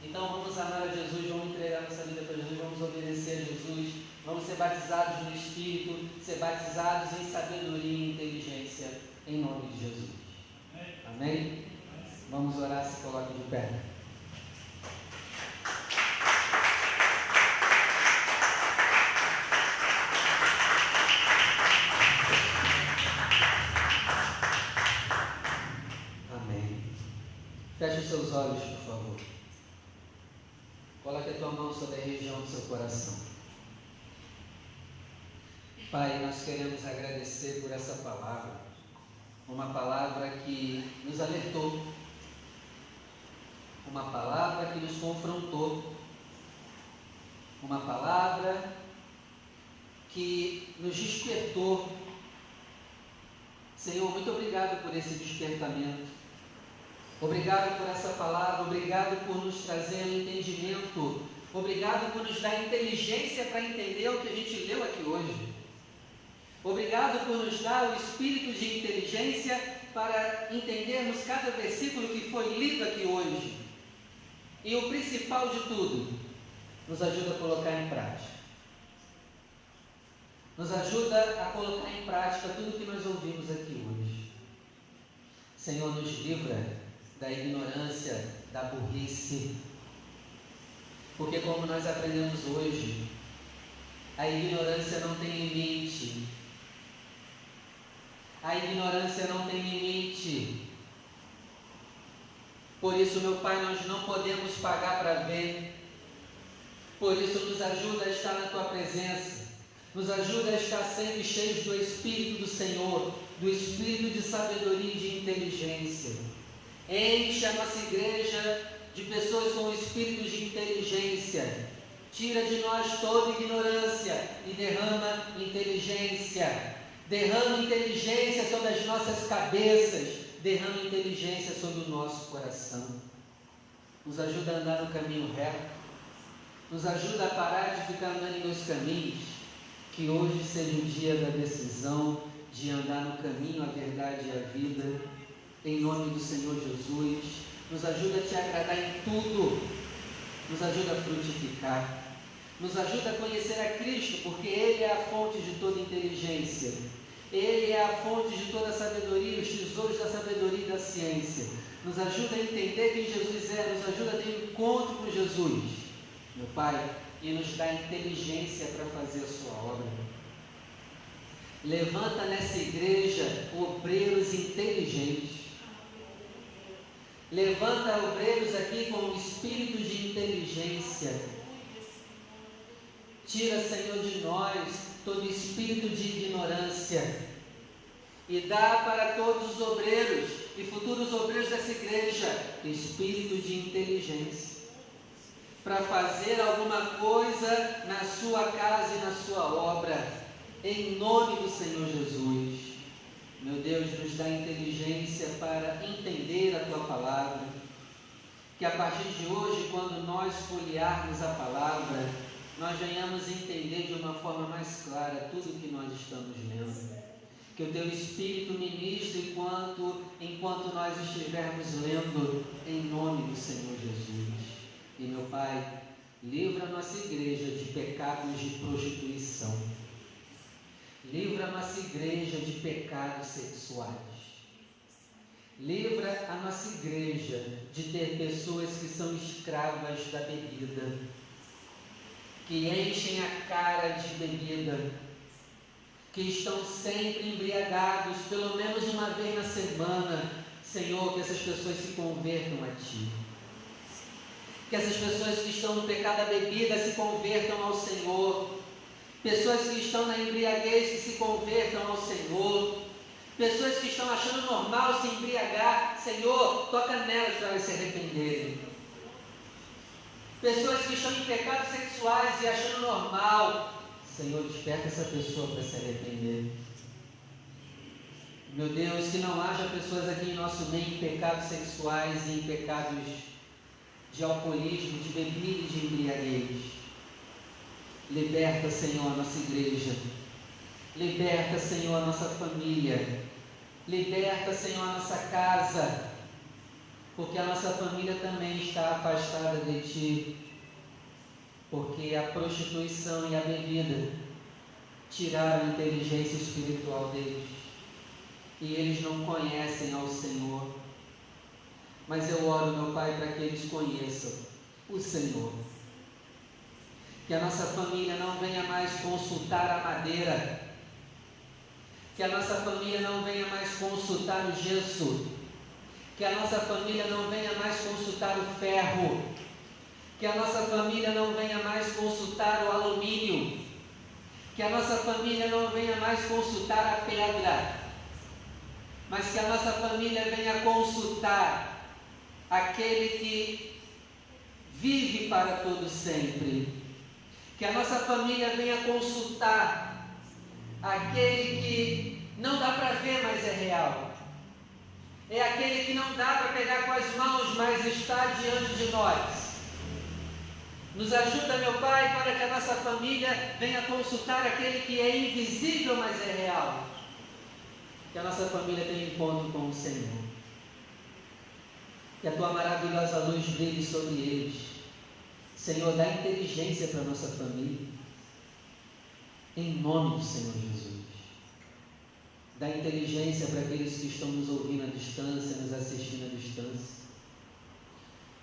Então vamos amar a Jesus, vamos entregar nossa vida para Jesus, vamos obedecer a Jesus, vamos ser batizados no Espírito, ser batizados em sabedoria e inteligência, em nome de Jesus. Amém? Vamos orar, se coloque de pé. Amém. Feche os seus olhos, por favor. Coloque a tua mão sobre a região do seu coração. Pai, nós queremos agradecer por essa palavra. Uma palavra que nos alertou. Uma palavra que nos confrontou. Uma palavra que nos despertou. Senhor, muito obrigado por esse despertamento. Obrigado por essa palavra, obrigado por nos trazer um entendimento, obrigado por nos dar inteligência para entender o que a gente leu aqui hoje. Obrigado por nos dar o espírito de inteligência para entendermos cada versículo que foi lido aqui hoje. E o principal de tudo, nos ajuda a colocar em prática. Nos ajuda a colocar em prática tudo que nós ouvimos aqui hoje. Senhor, nos livra da ignorância, da burrice, porque como nós aprendemos hoje, a ignorância não tem limite, a ignorância não tem limite. Por isso, meu Pai, nós não podemos pagar para ver. Por isso, nos ajuda a estar na Tua presença, nos ajuda a estar sempre cheios do Espírito do Senhor, do Espírito de sabedoria e de inteligência. Enche a nossa igreja de pessoas com espírito de inteligência. Tira de nós toda ignorância e derrama inteligência. Derrama inteligência sobre as nossas cabeças. Derrama inteligência sobre o nosso coração. Nos ajuda a andar no caminho reto. Nos ajuda a parar de ficar andando em dois caminhos. Que hoje seja o dia da decisão de andar no caminho, a verdade e a vida. Em nome do Senhor Jesus, nos ajuda a Te agradar em tudo, nos ajuda a frutificar, nos ajuda a conhecer a Cristo, porque Ele é a fonte de toda inteligência, Ele é a fonte de toda a sabedoria, os tesouros da sabedoria e da ciência. Nos ajuda a entender quem Jesus é, nos ajuda a ter um encontro com Jesus, meu Pai, e nos dá inteligência para fazer a Sua obra. Levanta nessa igreja obreiros inteligentes. Levanta obreiros aqui com um espírito de inteligência. Tira, Senhor, de nós todo espírito de ignorância e dá para todos os obreiros e futuros obreiros dessa igreja espírito de inteligência para fazer alguma coisa na sua casa e na sua obra, em nome do Senhor Jesus. Meu Deus, nos dá inteligência para entender a Tua palavra, que a partir de hoje, quando nós folhearmos a palavra, nós venhamos entender de uma forma mais clara tudo o que nós estamos lendo. Que o Teu Espírito ministre enquanto nós estivermos lendo, em nome do Senhor Jesus. E meu Pai, livra a nossa igreja de pecados de prostituição. Livra a nossa igreja de pecados sexuais. Livra a nossa igreja de ter pessoas que são escravas da bebida, que enchem a cara de bebida, que estão sempre embriagados, pelo menos uma vez na semana. Senhor, que essas pessoas se convertam a Ti. Que essas pessoas que estão no pecado da bebida se convertam ao Senhor. Pessoas que estão na embriaguez que se convertam ao Senhor. Pessoas que estão achando normal se embriagar, Senhor, toca nelas para elas se arrependerem. Pessoas que estão em pecados sexuais e achando normal, Senhor, desperta essa pessoa para se arrepender. Meu Deus, que não haja pessoas aqui em nosso meio em pecados sexuais e em pecados de alcoolismo, de bebida e de embriaguez. Liberta, Senhor, a nossa igreja. Liberta, Senhor, a nossa família. Liberta, Senhor, a nossa casa. Porque a nossa família também está afastada de Ti. Porque a prostituição e a bebida tiraram a inteligência espiritual deles. E eles não conhecem ao Senhor. Mas eu oro, meu Pai, para que eles conheçam o Senhor. Que a nossa família não venha mais consultar a madeira. Que a nossa família não venha mais consultar o gesso. Que a nossa família não venha mais consultar o ferro. Que a nossa família não venha mais consultar o alumínio. Que a nossa família não venha mais consultar a pedra. Mas que a nossa família venha consultar aquele que vive para todo sempre. Que a nossa família venha consultar aquele que não dá para ver, mas é real. É aquele que não dá para pegar com as mãos, mas está diante de nós. Nos ajuda, meu Pai, para que a nossa família venha consultar aquele que é invisível, mas é real. Que a nossa família tenha encontro com o Senhor. Que a Tua maravilhosa luz brilhe sobre eles. Senhor, dá inteligência para a nossa família. Em nome do Senhor Jesus. Dá inteligência para aqueles que estão nos ouvindo à distância, nos assistindo à distância.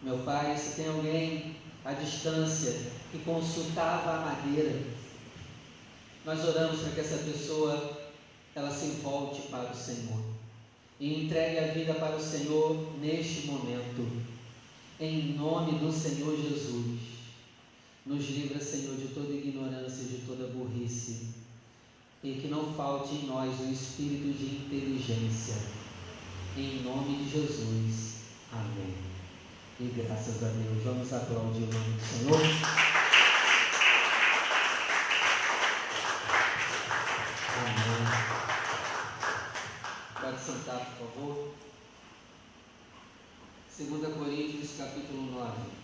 Meu Pai, se tem alguém à distância que consultava a madeira, nós oramos para que essa pessoa ela se volte para o Senhor e entregue a vida para o Senhor neste momento, em nome do Senhor Jesus. Nos livra, Senhor, de toda ignorância, de toda burrice, e que não falte em nós o espírito de inteligência, em nome de Jesus, amém. E graças a Deus, vamos aplaudir o nome do Senhor. Amém. Pode sentar, por favor. 2 Coríntios, capítulo 9.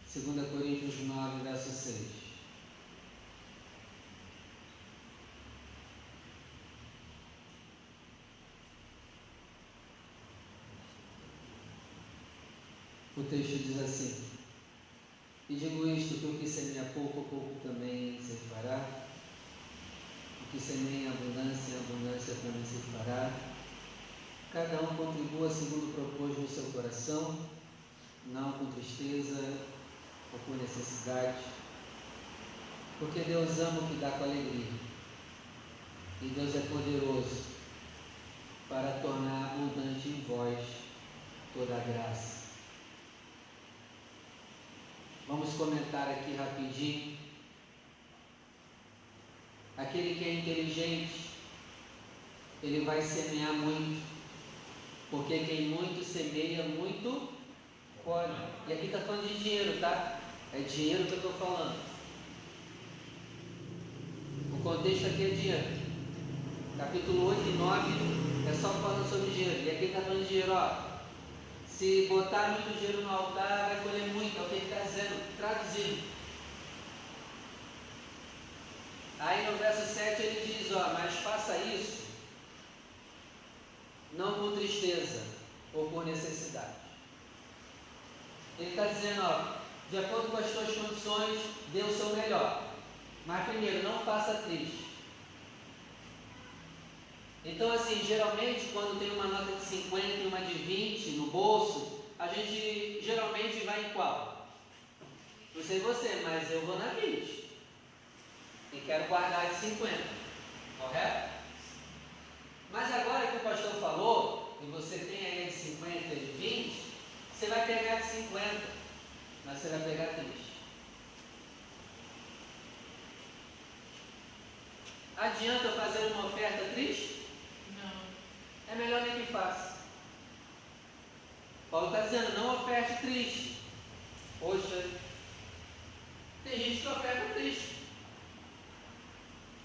Segunda Coríntios 9, verso 6. O texto diz assim: e digo isto, que o que semeia pouco, pouco também se fará. O que semeia em abundância, abundância também se fará. Cada um contribua segundo propôs no seu coração, não com tristeza ou por necessidade, porque Deus ama o que dá com alegria, e Deus é poderoso para tornar abundante em vós toda a graça. Vamos comentar aqui rapidinho. Aquele que é inteligente, ele vai semear muito, porque quem muito semeia, muito colhe. E aqui está falando de dinheiro, tá? É dinheiro que eu estou falando. O contexto aqui é dinheiro. Capítulo 8 e 9 é só falando sobre dinheiro. E aqui está falando de dinheiro, ó. Se botar muito dinheiro no altar, vai colher muito. É o que ele está dizendo, traduzindo. Aí no verso 7 ele diz, ó, mas faça isso não por tristeza ou por necessidade. Ele está dizendo, ó, de acordo com as suas condições, dê o seu melhor. Mas primeiro, não faça triste. Então assim, geralmente quando tem uma nota de 50 e uma de 20 no bolso, a gente geralmente vai em qual? Não sei você, mas eu vou na 20. E quero guardar de 50, correto? Mas agora que o pastor falou, e você tem aí de 50 e de 20, você vai pegar de 50, mas você vai pegar triste. Adianta eu fazer uma oferta triste? Não. É melhor nem que faça. Paulo está dizendo, não oferte triste. Poxa, tem gente que oferta triste.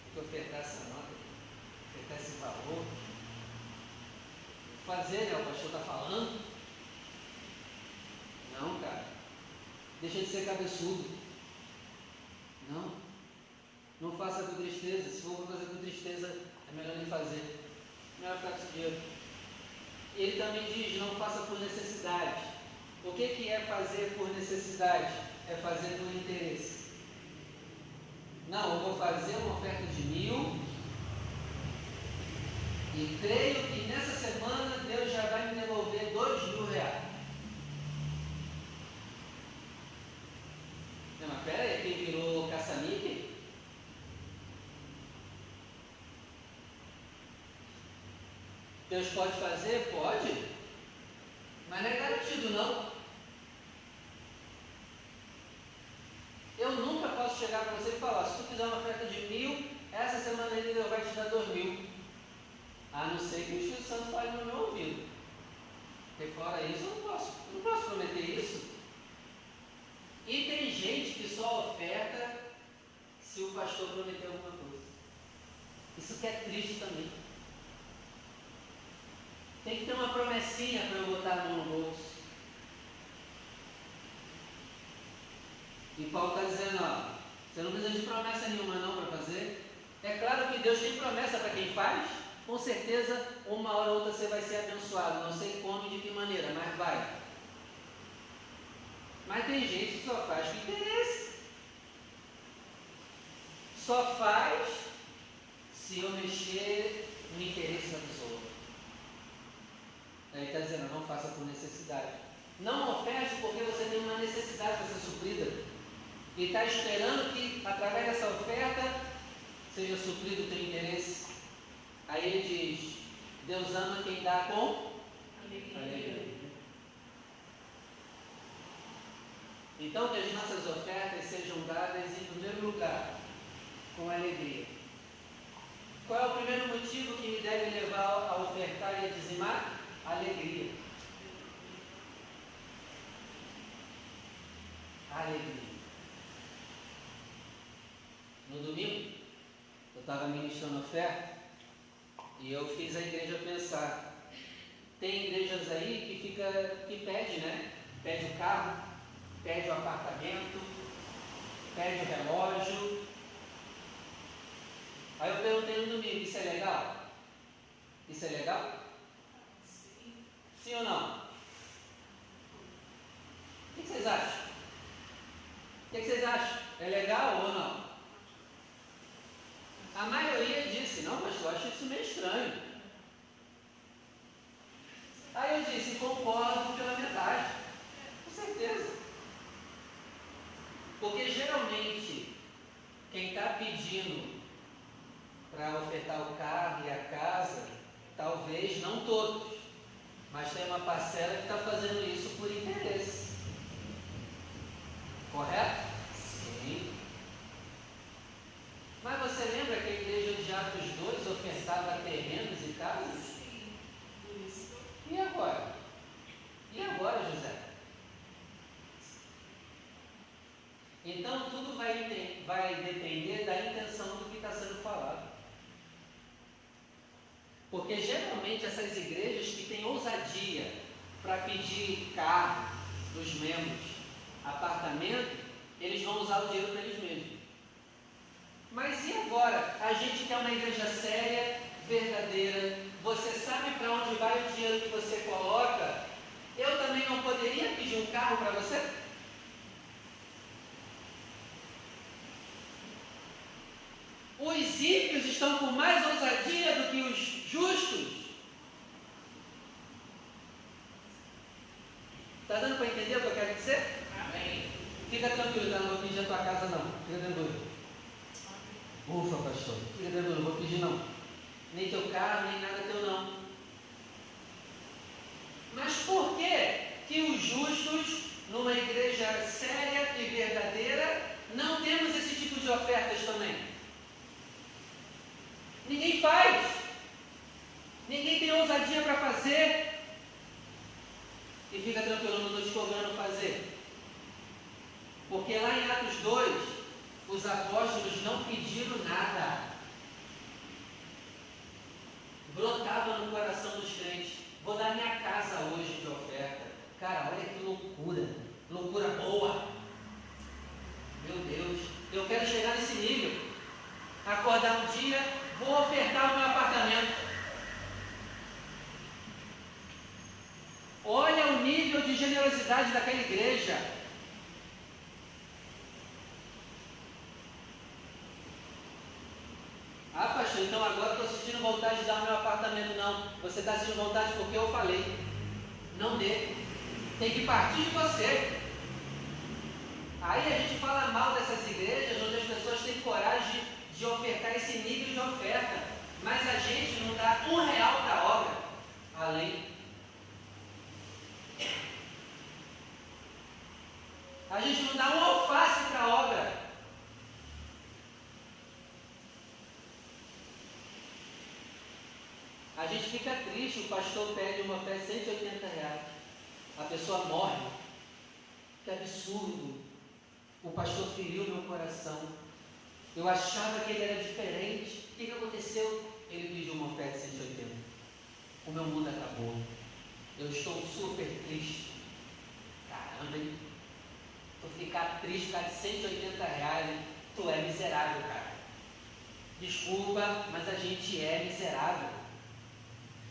Tem que ofertar essa nota, ofertar esse valor. Fazer, né? O pastor está falando. Não, cara. Deixa de ser cabeçudo. Não. Não faça com tristeza. Se for fazer com tristeza, é melhor nem fazer. Melhor ficar com esse dinheiro. Ele também diz, não faça por necessidade. O que é fazer por necessidade? É fazer por interesse. Não, eu vou fazer uma oferta de 1.000 e creio que nessa semana Deus já vai me devolver R$2.000. Não, mas pera aí, quem virou caça-níquel? Deus pode fazer? Pode. Mas não é garantido não. Eu nunca posso chegar para você e falar, se tu fizer uma oferta de 1.000, essa semana aí Deus vai te dar 2.000. A não ser que o Espírito Santo fale no meu ouvido. Porque fora isso eu não posso prometer isso. E tem gente que só oferta se o pastor prometer alguma coisa. Isso que é triste também. Tem que ter uma promessinha para eu botar a mão no bolso. E Paulo está dizendo, ó, você não precisa de promessa nenhuma não para fazer. É claro que Deus tem promessa para quem faz. Com certeza, uma hora ou outra você vai ser abençoado. Não sei como e de que maneira, mas vai. Mas tem gente que só faz com interesse. Só faz se eu mexer no interesse da pessoa. Ele está dizendo, não faça por necessidade. Não oferte porque você tem uma necessidade para ser suprida. E está esperando que, através dessa oferta, seja suprido o teu interesse. Aí ele diz, Deus ama quem dá com alegria. Então que as nossas ofertas sejam dadas em primeiro lugar, com alegria. Qual é o primeiro motivo que me deve levar a ofertar e a dizimar? Alegria. Alegria. No domingo, eu estava ministrando oferta e eu fiz a igreja pensar. Tem igrejas aí que pede, né? Pede o carro, pede o apartamento, pede o relógio. Aí eu perguntei no domingo, isso é legal? Isso é legal? Sim ou não? O que vocês acham? O que vocês acham? É legal ou não? A maioria disse, não, pastor, eu acho isso meio estranho. Aí eu disse, concordo pela metade. Com certeza. Não todos, mas tem uma parcela que está fazendo isso por interesse. Correto? Sim. Mas você lembra que a igreja de Atos 2 ofertava terrenos e casas? Sim. E agora? E agora, José? Então tudo vai depender da intenção do que está sendo falado. Porque geralmente essas igrejas que têm ousadia para pedir carro dos membros, apartamento, eles vão usar o dinheiro para eles mesmos. Mas e agora? A gente quer uma igreja séria, verdadeira, você sabe para onde vai o dinheiro que você coloca? Eu também não poderia pedir um carro para você? Os ímpios estão com mais ousadia do que os justos. Está dando para entender o que eu quero dizer? Amém. Fica tranquilo, não vou pedir a tua casa não. Fica tranquilo. Ufa, pastor. Fica tranquilo, não vou pedir não. Nem teu carro, nem nada teu não. Mas por que os justos, numa igreja séria e verdadeira, não temos esse tipo de ofertas também? Ninguém faz. Ninguém tem ousadia para fazer. E fica tranquilo, não estou te cobrando fazer. Porque lá em Atos 2, os apóstolos não pediram nada. Brotava no coração dos crentes. Vou dar minha casa hoje de oferta. Cara, olha que loucura. Loucura boa. Meu Deus, eu quero chegar nesse nível. Acordar um dia, vou ofertar o meu apartamento. Olha o nível de generosidade daquela igreja. Ah, pastor, então agora estou sentindo vontade de dar o meu apartamento. Não, você está sentindo vontade porque eu falei. Não dê. Tem que partir de você. Aí a gente fala mal dessas igrejas onde as pessoas têm coragem de ofertar esse nível de oferta, mas a gente não dá R$1 para a obra, além. A gente não dá um alface para a obra. A gente fica triste, o pastor pede uma oferta de R$180. A pessoa morre. Que absurdo. O pastor feriu meu coração. Eu achava que ele era diferente. O que aconteceu? Ele pediu uma oferta de 180. O meu mundo acabou. Eu estou super triste. Caramba, hein? Tu ficar triste por causa de R$180, tu é miserável, cara. Desculpa, mas a gente é miserável.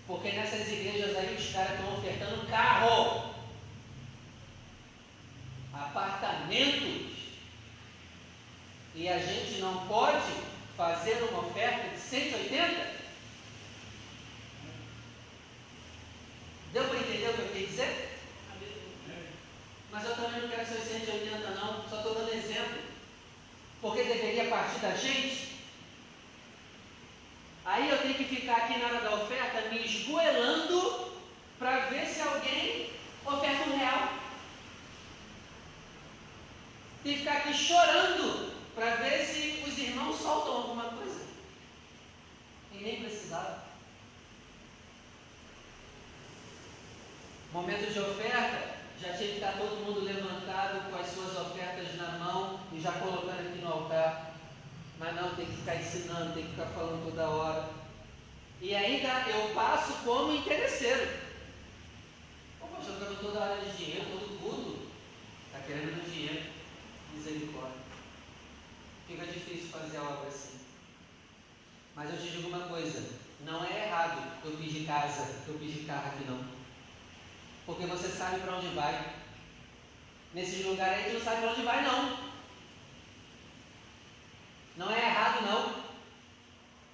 Porque nessas igrejas aí os caras estão ofertando carro, apartamentos, e a gente não pode fazer uma oferta de 180? Deu para entender o que eu queria dizer? Mas eu também não quero ser 180 não, só estou dando exemplo. Porque deveria partir da gente. Aí eu tenho que ficar aqui na hora da oferta me esgoelando para ver se alguém oferta R$1. Tem que ficar aqui chorando para ver se os irmãos soltam alguma coisa. E nem precisava. Momento de oferta, já tinha que estar todo mundo levantado com as suas ofertas na mão e já colocando aqui no altar. Mas não, tem que ficar ensinando, tem que ficar falando toda hora. E ainda eu passo como interesseiro. Pô, pastor, eu estou toda hora de dinheiro, todo tudo. Está querendo dinheiro. Misericórdia. Fica difícil fazer a obra assim. Mas eu te digo uma coisa, não é errado eu pedir casa, eu pedir carro aqui não. Porque você sabe para onde vai. Nesses lugares aí tu não sabe para onde vai não. Não é errado não.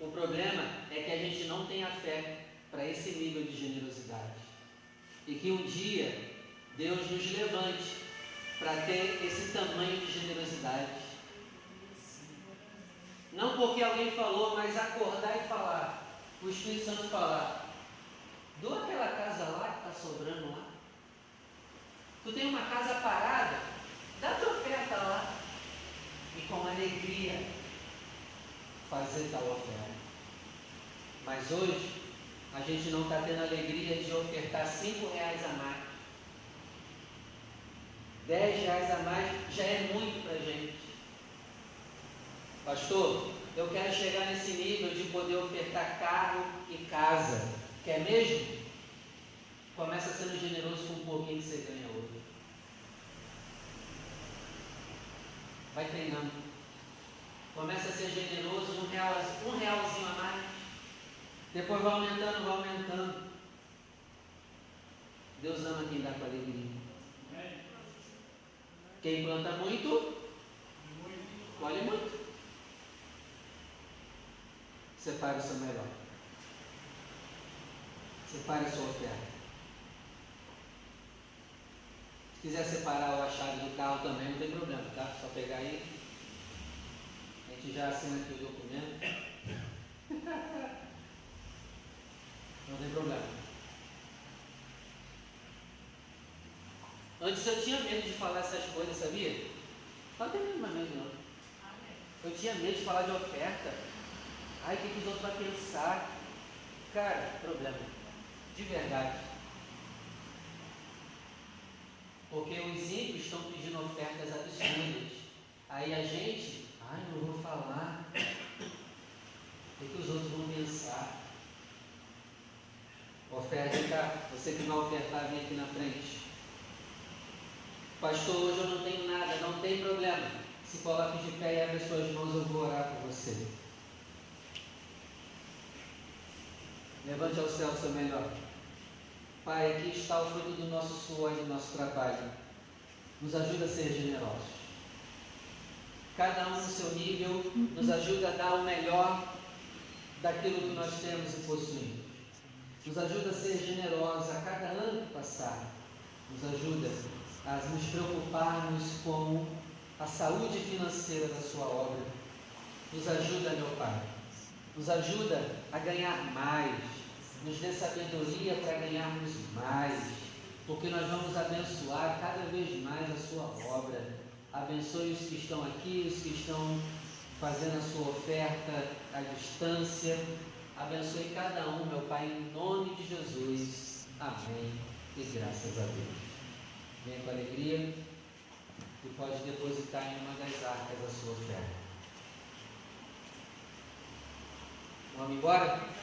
O problema é que a gente não tem a fé para esse nível de generosidade. E que um dia Deus nos levante para ter esse tamanho de generosidade. Não porque alguém falou, mas acordar e falar. O Espírito Santo falar. Doa aquela casa lá que está sobrando lá. Tu tem uma casa parada, dá tua oferta lá. E com alegria fazer tal oferta. Mas hoje, a gente não está tendo alegria de ofertar R$ 5 a mais. R$ 10 a mais já é muito para a gente. Pastor, eu quero chegar nesse nível de poder ofertar carro e casa. Quer mesmo? Começa sendo generoso com um pouquinho que você ganha hoje. Vai treinando. Começa a ser generoso, um realzinho a mais. Depois vai aumentando, vai aumentando. Deus ama quem dá com alegria. Quem planta muito, colhe muito. Separe o seu melhor. Separe a sua oferta. Se quiser separar a chave do carro também, não tem problema, tá? Só pegar aí. A gente já assina aqui o documento. Não tem problema. Antes eu tinha medo de falar essas coisas, sabia? Não tem nenhuma medo não. Eu tinha medo de falar de oferta. Ai, o que os outros vão pensar? Cara, problema. De verdade. Porque os ímpios estão pedindo ofertas absurdas. Aí a gente, não vou falar. O que os outros vão pensar? Oferta, você que vai ofertar, vem aqui na frente. Pastor, hoje eu não tenho nada, não tem problema. Se coloque de pé e abre suas mãos, eu vou orar por você. Levante ao céu o seu melhor. Pai, aqui está o fruto do nosso suor e do nosso trabalho. Nos ajuda a ser generosos. Cada um no seu nível, nos ajuda a dar o melhor daquilo que nós temos e possuímos. Nos ajuda a ser generosos a cada ano que passar. Nos ajuda a nos preocuparmos com a saúde financeira da sua obra. Nos ajuda, meu Pai. Nos ajuda a ganhar mais. Nos dê sabedoria para ganharmos mais. Porque nós vamos abençoar cada vez mais a sua obra. Abençoe os que estão aqui, os que estão fazendo a sua oferta à distância. Abençoe cada um, meu Pai, em nome de Jesus. Amém. E graças a Deus. Venha com alegria e pode depositar em uma das arcas a sua oferta. Vamos embora?